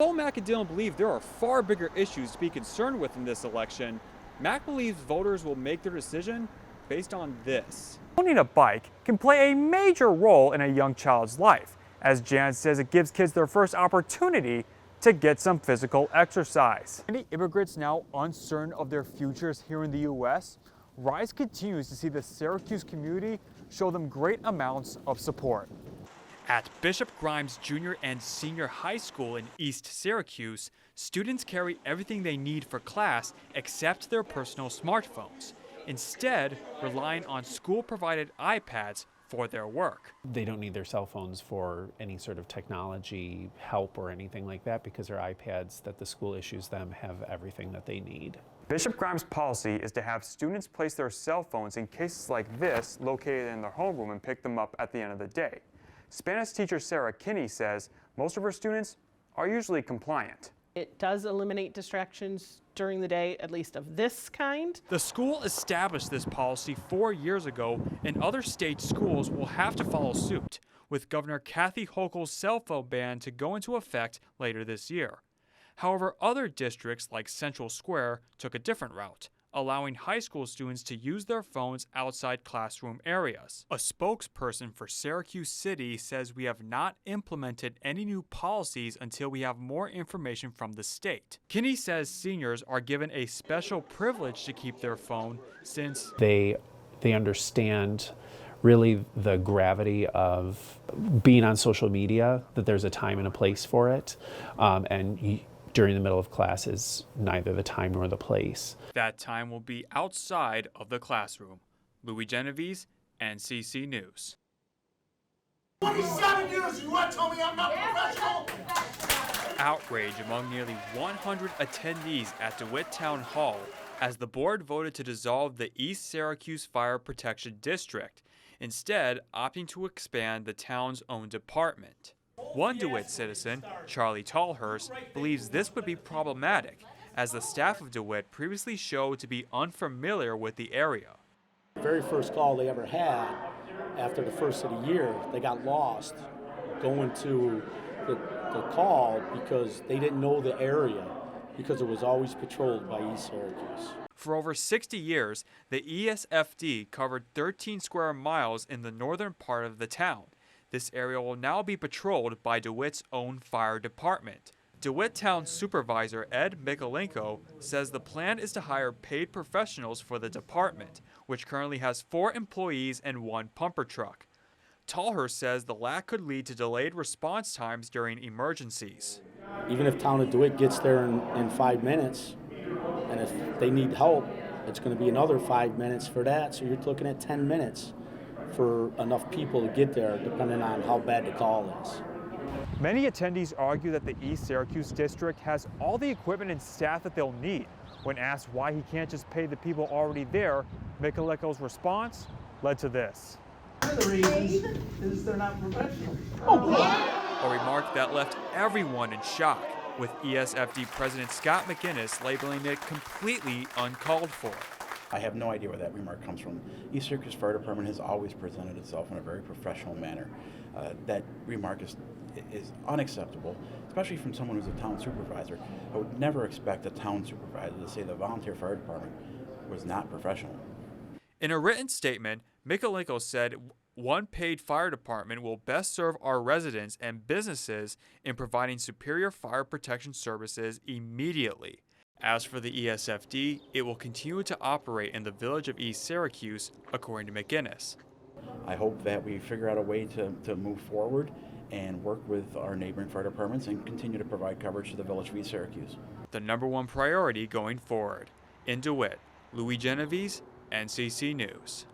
Though Mack and Dillon believe there are far bigger issues to be concerned with in this election, Mack believes voters will make their decision based on this. Owning a bike can play a major role in a young child's life, as Jan says it gives kids their first opportunity to get some physical exercise. Many immigrants now uncertain of their futures here in the U.S., Rise continues to see the Syracuse community show them great amounts of support. At Bishop Grimes Junior and Senior High School in East Syracuse, students carry everything they need for class except their personal smartphones, instead relying on school-provided iPads for their work. They don't need their cell phones for any sort of technology help or anything like that because their iPads that the school issues them have everything that they need. Bishop Grimes' policy is to have students place their cell phones in cases like this located in their homeroom and pick them up at the end of the day. Spanish teacher Sarah Kinney says most of her students are usually compliant. It does eliminate distractions during the day, at least of this kind. The school established this policy 4 years ago, and other state schools will have to follow suit, with Governor Kathy Hochul's cell phone ban to go into effect later this year. However, other districts like Central Square took a different route, allowing high school students to use their phones outside classroom areas. A spokesperson for Syracuse City says we have not implemented any new policies until we have more information from the state. Kinney says seniors are given a special privilege to keep their phone since They understand really the gravity of being on social media, that there's a time and a place for it, during the middle of class is neither the time nor the place. That time will be outside of the classroom. Louie Genovese, NCC News. 27 years, you want to tell me I'm not professional? Outrage among nearly 100 attendees at DeWitt Town Hall as the board voted to dissolve the East Syracuse Fire Protection District, instead opting to expand the town's own department. One DeWitt citizen, Charlie Tallhurst, believes this would be problematic, as the staff of DeWitt previously showed to be unfamiliar with the area. The very first call they ever had after the first of the year, they got lost going to the call because they didn't know the area, because it was always patrolled by East Syracuse. For over 60 years, the ESFD covered 13 square miles in the northern part of the town. This area will now be patrolled by DeWitt's own fire department. DeWitt Town Supervisor Ed Mikolenko says the plan is to hire paid professionals for the department, which currently has 4 employees and 1 pumper truck. Tallhurst says the lack could lead to delayed response times during emergencies. Even if Town of DeWitt gets there in 5 minutes, and if they need help, it's going to be another 5 minutes for that, so you're looking at 10 minutes for enough people to get there, depending on how bad the call is. Many attendees argue that the East Syracuse district has all the equipment and staff that they'll need. When asked why he can't just pay the people already there, Mikolenko's response led to this. One of the reasons is they're not professional. A remark that left everyone in shock, with ESFD President Scott McInnes labeling it completely uncalled for. I have no idea where that remark comes from. East Syracuse Fire Department has always presented itself in a very professional manner. That remark is unacceptable, especially from someone who's a town supervisor. I would never expect a town supervisor to say the volunteer fire department was not professional. In a written statement, Mikolenko said one paid fire department will best serve our residents and businesses in providing superior fire protection services immediately. As for the ESFD, it will continue to operate in the village of East Syracuse, according to McInnes. I hope that we figure out a way to move forward and work with our neighboring fire departments and continue to provide coverage to the village of East Syracuse. The #1 priority going forward. In DeWitt, Louie Genovese, NCC News.